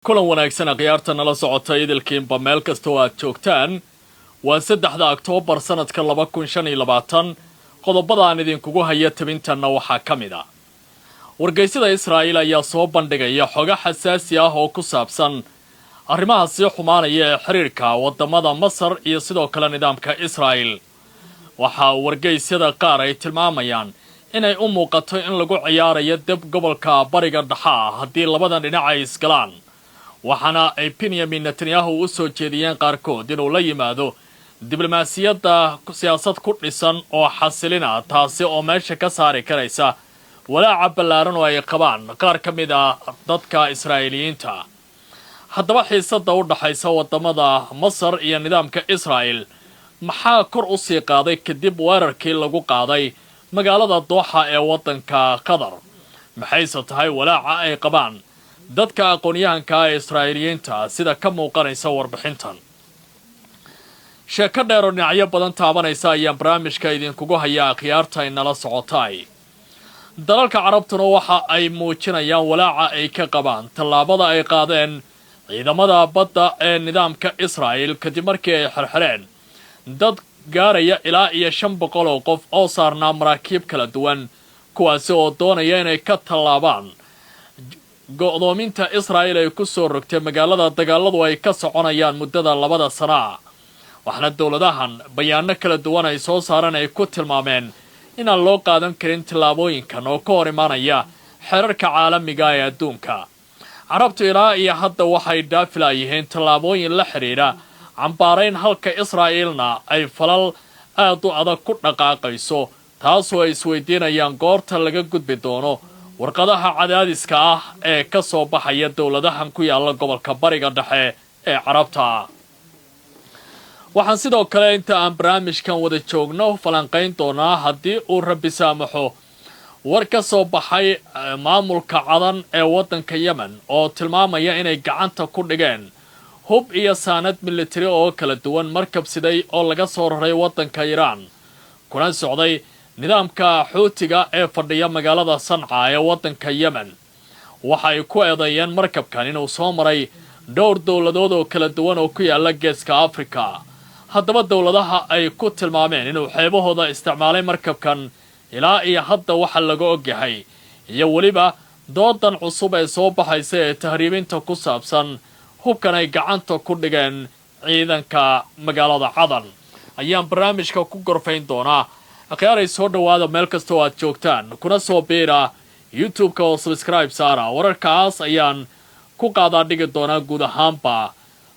kulan wanaagsan qiyaarta nala socota idilkiinba meel kasta oo aad joogtaan waa 3 Oktoobar sanadka 2025 qodobada aan idinkugu haya tabintanna waxaa kamid ah wargeysada Israa'iil ayaa soo bandhigaya xogo xasaasi ah oo ku saabsan arrimaha sii xumaanaya ee xiriirka wadamada Masar iyo sidoo kale nidaamka Israa'iil waxa wargeysada qaar ay tilmaamayaan inay u muuqato in lagu ciyaarayo dab gobolka bariga dhexe haddii labadan dhinac ay isgalaan waxaana ay Benjamin Netanyahu u soo jeediyeen qaarkood inuu la yimaado diblomaasiyadda siyaasad ku dhisan oo xasilina taasi oo meesha ka saari karaysa walaaca ballaaran oo ay qabaan qaar ka mid ah dadka Israa'iiliyiinta haddaba xiisadda u dhaxaysa wadamada Masar iyo nidaamka Israa'iil maxaa kor u sii qaaday kadib weerarkii lagu qaaday magaalada Dooxa ee wadanka Qatar maxayse tahay walaaca ay qabaan dadka aqoonyahanka Israa'iiliyiinta sida ka muuqanaysa warbixintan sheeko dheer oo dhinacyo badan taabanaysa ayaa barnaamijka idinkugu haya khiyaarta inala socotay dalalka carabtuna waxa ay muujinayaan walaaca ay ka qabaan tallaabada ay qaadeen ciidamada badda ee nidaamka Israa'iil kadib markii ay xirxireen dad gaaraya ilaa iyo 500 oo qof oo saarnaa maraakiib kala duwan kuwaas oo doonaya inay ka tallaabaan go'doominta Israa'iil ay ku soo rogtay magaalada dagaaladu ay ka soconayaan muddada 2 sano waxna dawladahan bayaano kala duwan ay soo saareen ay ku tilmaameen in aan loo qaadan karin tillaabooyinkan oo ka hor imaanaya xeerarka caalamiga ee adduunka carabtu ilaa iyo hadda waxay daafilayeen tillaabooyin la xiriira cambaarayn halka Israa'iilna ay falal aad u adag ku dhaqaaqayso taasoo ay isweydiinayaan goorta laga gudbi doono warqadaha cadaadiska ah ee ka soo baxaya dawladahan ku yaala gobolka bariga dhexe ee carabta waxaan sidoo kale inta aan barnaamijkan wada joogno falanqayn doonaa haddii uu Rabbi saamaxo war ka soo baxay maamulka cadan ee wadanka Yemen oo tilmaamaya inay gacanta ku dhigeen hub iyo saanad military oo kala duwan markab siday oo laga soo raray wadanka Iran kuna socday nidaamka xuutiga ee fadhiya magaalada Sanca ee wadanka Yemen waxa ay ku eedeeyeen markabkan inuu soo maray dhowr dawladood oo kala duwan oo ku yaala geeska Afrika haddaba dawladaha ay ku tilmaameen inuu xeebahooda isticmaalay markabkan ilaa iyo hadda waxa laga ogyahay iyo waliba doodan cusub ee soo baxaysa ee tahriibinta ku saabsan hubkan ay gacanta ku dhigeen ciidanka magaalada Cadan ayaan barnaamijka ku gorfayn doonaa akhyaray soo dhawaada meel kasta oo aad joogtaan kuna soo biira YouTube-ka oo subscribe saara wararkaas ayaan ku qaadaa dhigi doonaa guud ahaanba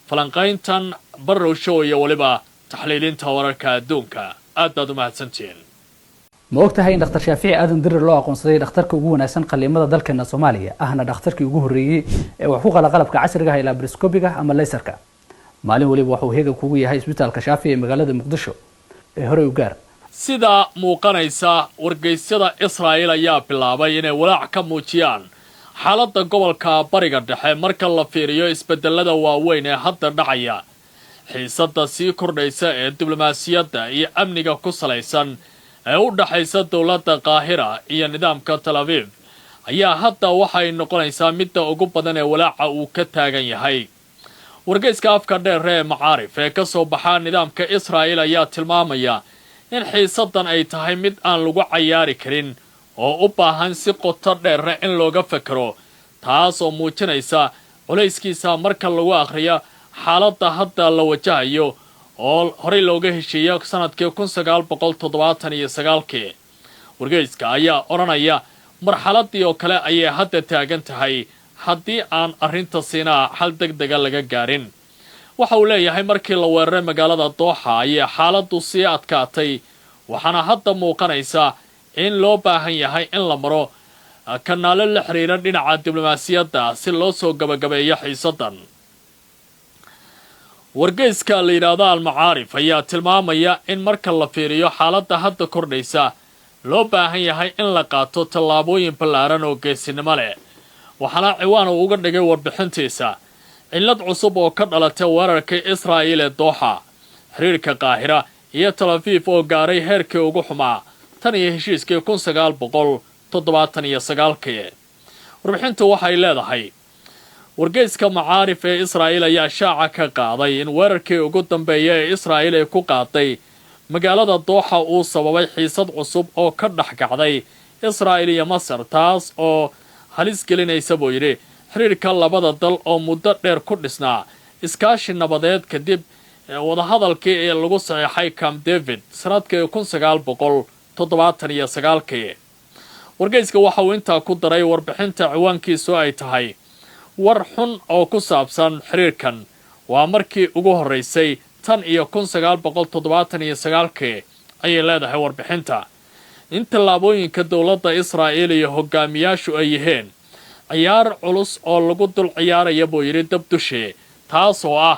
falanqayntan barrow iyo waliba taxliilinta wararka adduunka aad baad u mahadsantihiin ma ogtahay in dhakhtar Shaafici Aadan Dirir loo aqoonsaday dhakhtarka ugu wanaagsan qaliimada dalkeena Soomaaliya ahna dhakhtarkii ugu horeeyay ee wax ku qala qalabka casriga ah ee laparoscopiga ama laserka maalin waliba wuxuu heega kugu yahay isbitaalka Shaafici ee magaalada Muqdisho ee hore u gaar sida muuqanaysa wargeysyada Israa'iil ayaa bilaabay inay walaac ka muujiyaan xaaladda gobolka bariga dhexe marka la fiiriyo isbedelada waaweyn ee hadda dhacaya xiisadda sii kordhaysa ee diblomaasiyadda iyo amniga ku salaysan ee u dhaxaysa dawladda Qaahira iyo nidaamka Tel Aviv ayaa hadda waxay noqonaysaa midda ugu badan ee walaaca uu ka taagan yahay wargeyska afka dheer ee Macaarif ee ka soo baxa nidaamka Israa'iil ayaa tilmaamaya in xiisaddan ay tahay mid aan lagu cayaari karin oo u baahan si qoto dheer in looga fakaro taas oo muujinaysa culayskiisa marka lagu akhriyo xaaladda hadda la wajahayo oo horey looga heshiiyay sanadkii 1979 wargeyska ayaa oranaya marxaladii oo kale ayay hadda taagan tahay haddii aan arrinta siinaa xal degdega laga gaarin waxa uu leeyahay markii la weeraray magaalada Dooxa ayay xaaladdu sii adkaatay waxaana hadda muuqanaysa in loo baahan yahay in la maro kanaalo la xiriira dhinaca diblomaasiyadda si loo soo gabagabeeyo xiisaddan wargeyska la yiraahdo Al-Macaarif ayaa tilmaamaya in marka la fiiriyo xaaladda hadda kordhaysa loo baahan yahay in la qaato tallaabooyin ballaaran oo geesinimo leh waxaana ciwaan uu uga dhigay warbixintiisa cillad cusub oo ka dhalatay weerarka Israa'iil ee Dooxa xiriirka Qaahira iyo Tel Aviv oo gaaray heerkii ugu xumaa tan iyo heshiiskii 1979 warbixintu waxay leedahay wargeyska macaarif ee Israa'iil ayaa shaaca ka qaaday in weerarkii ugu dambeeyay ee Israa'iil ay ku qaaday magaalada Dooxa uu sababay xiisad cusub oo ka dhaxgacday Israa'iil iyo Masar taas oo halis gelinaysa buu yiri xiriirka labada dal oo muddo dheer ku dhisnaa iskaashi nabadeed kadib wadahadalkii ee lagu saxeexay Camp David sanadkii 1979 wargeyska waxa uu intaa ku daray warbixinta ciwaankiisu ay tahay war xun oo ku saabsan xiriirkan waa markii ugu horeysay tan iyo 1979 ayay leedahay warbixinta in tallaabooyinka dowladda Israa'iil iyo hogaamiyaashu ay yihiin ciyaar culus oo lagu dul ciyaaraya buu yiri dab dushe taas oo ah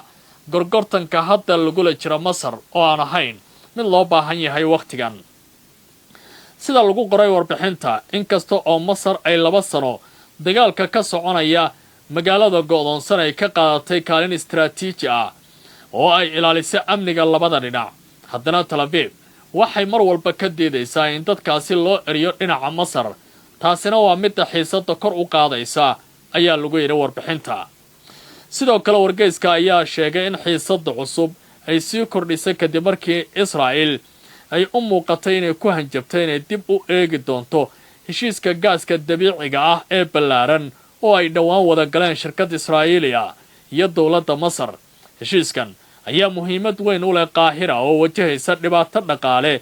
gorgortanka hadda lagula jira Masar oo aan ahayn mid loo baahan yahay waqtigan sida lagu qoray warbixinta inkasta oo Masar ay 2 sano dagaalka ka soconaya magaalada go'doonsan ay ka qaadatay kaalin istiraatiiji ah oo ay ilaalisay amniga labada dhinac haddana Tel Aviv waxay mar walba ka diidaysaa in dadkaasi loo eriyo dhinaca Masar taasina waa mid xiisada kor u qaadaysa ayaa lagu yiri warbixinta sidoo kale wargeyska ayaa sheegay in xiisada cusub ay sii kordhisay kadib markii Israa'iil ay u muuqatay inay ku hanjabtay inay dib u eegi doonto heshiiska gaaska dabiiciga ah ee ballaaran oo ay dhawaan wada galeen shirkad Israa'iiliya iyo dowladda Masar heshiiskan ayaa muhiimad weyn u leh Qaahira oo wajahaysa dhibaato dhaqaale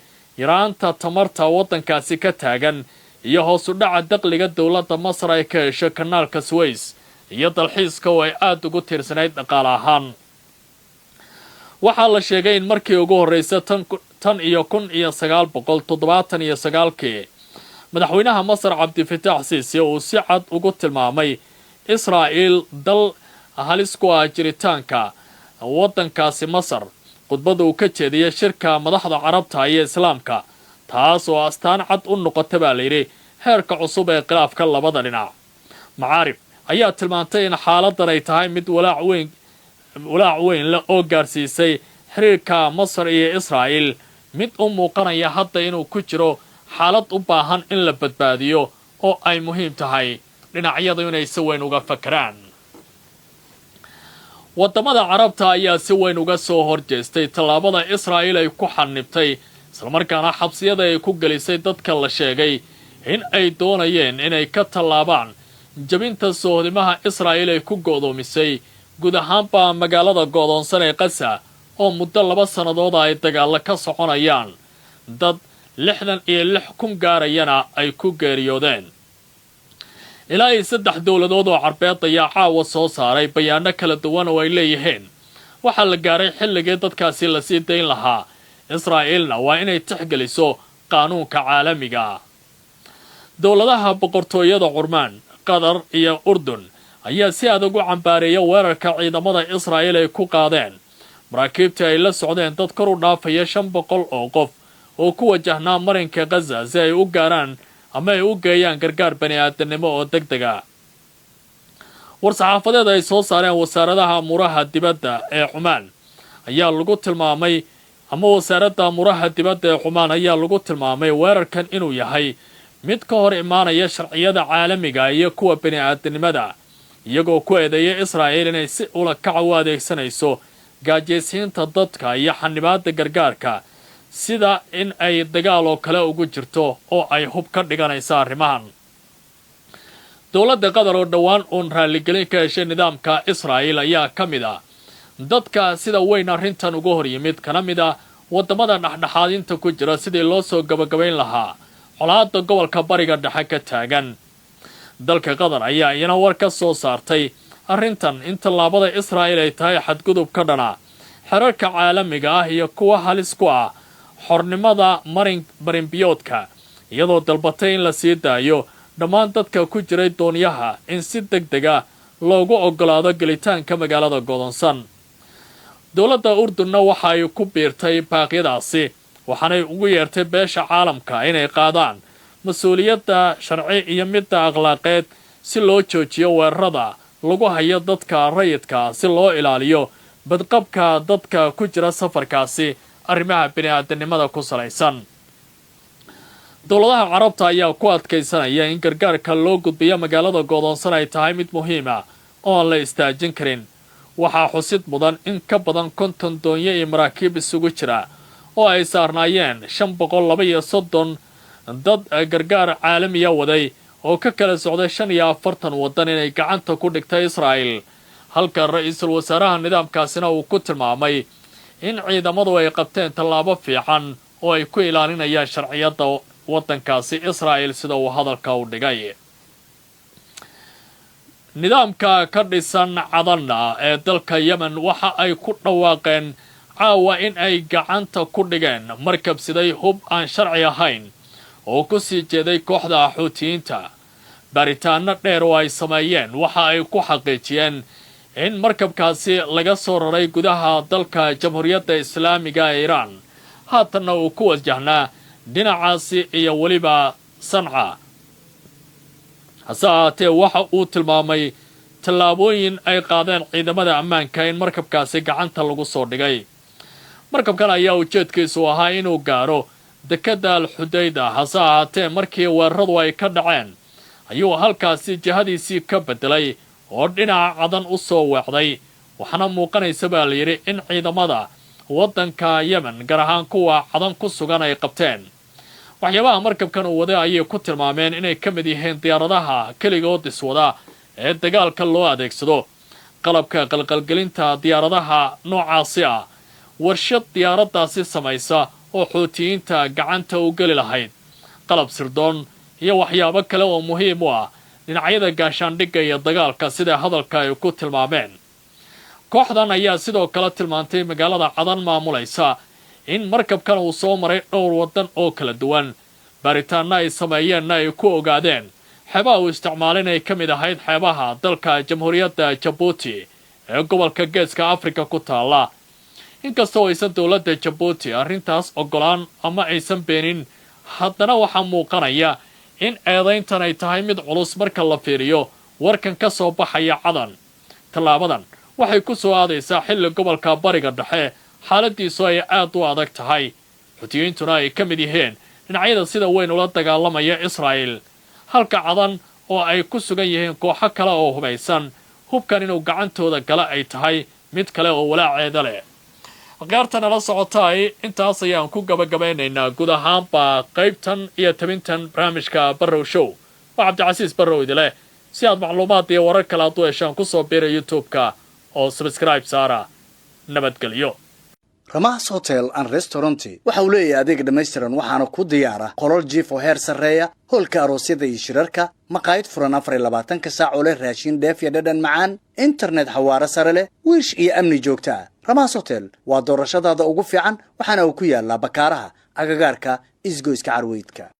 yaraanta tamarta waddankaasi ka taagan iyo hoos u dhaca dakhliga dowladda Masar ay ka hesho kanaalka Suez iyo dalxiiska oo ay aad ugu tiirsanayd dhaqaale ahaan waxaa la sheegay in markii ugu horeysay tan iyo 1979 madaxweynaha Masar Cabdifitaax Siisi uu si cad ugu tilmaamay Israa'iil dal halis ku ah jiritaanka waddankaasi Masar khudbada uu ka jeediyay shirka madaxda Carabta iyo Islaamka taas oo astaan cad u noqotay baa la yiri heerka cusub ee khilaafka labada dhinac macaarif ayaa tilmaantay in xaaladdan ay tahay mid walaac weyn la oo gaarsiisay xiriirka Masar iyo Israa'iil mid u muuqanaya hadda inuu ku jiro xaalad u baahan in la badbaadiyo oo ay muhiim tahay dhinacyadu inay si weyn uga fakaraan wadamada Carabta ayaa si weyn uga soo horjeestay tallaabada Israa'iil ay ku xanibtay isla markaana xabsiyada ay ku gelisay dadka la sheegay in ay doonayeen inay ka tallaabaan jabinta sohdimaha Israa'iil ay ku go'doomisay guud ahaanba magaalada go'doonsan ee Gaza oo muddo 2 sanadood ay dagaal ka soconayaan dad 66,000 gaarayana ay ku geeriyoodeen ilaa 3 dowladood oo Carbeed ayaa caawa soo saaray bayaano kala duwan oo ay leeyihiin waxaa la gaaray xilligii dadkaasi la sii dayn lahaa Israa'iilna waa inay tixgeliso qaanuunka caalamiga dowladaha boqortooyada Cumaan Qatar iyo Urdun ayaa si adag u cambaareeyay weerarka ciidamada Israa'iil ay ku qaadeen maraakiibta ay la socdeen dad kor u dhaafaya 500 oo qof oo ku wajahnaa marinka Gaza si ay u gaaraan ama ay u geeyaan gargaar bani'aadanimo oo degdeg ah war-saxaafadeed ay soo saareen wasaaradaha amuraha dibadda ee Cumaan ayaa lagu tilmaamay ama wasaaradda amuraha dibadda ee Cumaan ayaa lagu tilmaamay weerarkan inuu yahay mid ka hor imaanaya sharciyada caalamiga iyo kuwa bani'aadanimada iyagoo ku eedeeyay Israa'iil inay si ula kac u adeegsanayso gaajeysiinta dadka iyo xanibaadda gargaarka sida in ay dagaal oo kale ugu jirto oo ay hub ka dhiganayso arrimahan dowladda Qatar oo dhawaan uun raaligelin ka heshay nidaamka Israa'iil ayaa ka mid ah dadka sida weyn arrintan uga hor yimid kana mid ah wadamada dhexdhexaadinta ku jira sidii loo soo gabagabayn lahaa colaadda gobolka bariga dhexe ka taagan dalka Qatar ayaa iyana war ka soo saartay arrintan in tallaabada Israa'iil ay tahay xadgudub ka dhana xeerarka caalamiga ah iyo kuwa halis ku ah xornimada marinbiyoodka iyadoo dalbatay in la sii daayo dhammaan dadka ku jiray doonyaha in si degdeg ah loogu ogolaado gelitaanka magaalada go'doonsan dowladda Urdunna waxa ay ku biirtay baaqyadaasi waxaanay ugu yeertay beesha caalamka inay qaadaan mas'uuliyadda sharci iyo midda akhlaaqeed si loo joojiyo weerarada lagu hayo dadka rayidka si loo ilaaliyo badqabka dadka ku jira safarkaasi arrimaha bini'aadanimada ku salaysan dowladaha Carabta ayaa ku adkaysanaya in gargaarka loo gudbiyo magaalada go'doonsan ay tahay mid muhiim ah oo aan la istaajin karin. waxaa xusid mudan in ka badan 50 doonyo iyo maraakiib isugu jira oo ay saarnaayeen 532 dad gargaar caalamiya waday oo ka kala socday 45 waddan inay gacanta ku dhigtay Israa'iil. halka ra'iisul wasaaraha nidaamkaasina uu ku tilmaamay in ciidamadu ay qabteen tallaabo fiican oo ay ku ilaalinayaan sharciyada waddankaasi Israa'iil sida uu hadalka u dhigay. nidaamka ka dhisan cadanna ee dalka Yemen waxa ay ku dhawaaqeen caawa in ay gacanta ku dhigeen markab siday hub aan sharci ahayn oo ku sii jeeday kooxda Xuutiyiinta. baaritaano dheer oo ay sameeyeen waxa ay ku xaqiijiyeen in markabkaasi laga soo raray gudaha dalka Jamhuuriyadda Islaamiga ee Iiraan haatanna uu ku wajahnaa dhinacaasi iyo weliba Sanca. hase ahaatee waxa uu tilmaamay tallaabooyin ay qaadeen ciidamada ammaanka in markabkaasi gacanta lagu soo dhigay. markabkan ayaa ujeedkiisu ahaa inuu gaaro dekedda Al-Xudayda. hase ahaatee markii weeraradu ay ka dhaceen ayuu halkaasi jihadiisii ka bedelay oo dhinaca cadan u soo weecday. waxaana muuqanaysa baa la yidhi in ciidamada waddanka Yemen gaar ahaan kuwa cadan ku sugan ay qabteen. waxyaabaha markabkan uu waday ayay ku tilmaameen inay ka mid yihiin diyaaradaha keligood iswada ee dagaalka loo adeegsado, qalabka qalqalgelinta diyaaradaha noocaasi ah, warshad diyaaradaasi samaysa oo Xuutiyiinta gacanta u geli lahayd, qalab sirdoon iyo waxyaabo kale oo muhiim u ah dhinacyada gaashaandhigga iyo dagaalka sida hadalka ay ku tilmaameen. kooxdan ayaa sidoo kale tilmaantay magaalada cadan maamulaysa in markabkan uu soo maray dhowr waddan oo kala duwan. baaritaanna ay sameeyeenna ay ku ogaadeen xeebaha uu isticmaalay inay ka mid ahayd xeebaha dalka Jamhuuriyadda Djibouti ee gobolka Geeska Afrika ku taala. inkastoo aysan dowladda Djibouti arrintaas ogolaan ama aysan beenin, haddana waxaa muuqanaya in eedayntan ay tahay mid culus marka la fiiriyo warkan ka soo baxaya cadan. tallaabadan waxay ku soo aadaysaa xilli gobolka bariga dhexe xaaladiisu ay aad u adag tahay, Xuutiyiintuna ay ka mid yihiin dhinacyada sida weyn ula dagaalamaya Israa'iil, halka cadan oo ay ku sugan yihiin kooxo kale oo hubaysan. hubkan inuu gacantooda gala ay tahay mid kale oo walaaceeda leh. aqaarta nala socotay intaas ayaan ku gabagabeynaynaa guud ahaanba qaybtan iyo tabintan barnaamijka Barrow Show. waa Cabdicasiis Barrow idile. si aad macluumaad iyo warar kale aad u heshaan ku soo biira YouTube-ka oo subscribe saara. nabadgelyo. Ramas Hotel and Restaurant waxa uu leeyahay adeeg dhameystiran waxaana ku diyaara qolol jiif oo heer sareeya, hoolka aroosyada iyo shirarka, maqaayad furan 24 saac oo leh raashin dheef iyo dhadhan macaan, internet xawaare sare leh, wiish iyo amni joogto ah. Ramas Hotel waa doorashadaada ugu fiican waxaana uu ku yaalaa Bakaaraha agagaarka isgoyska Carweydka.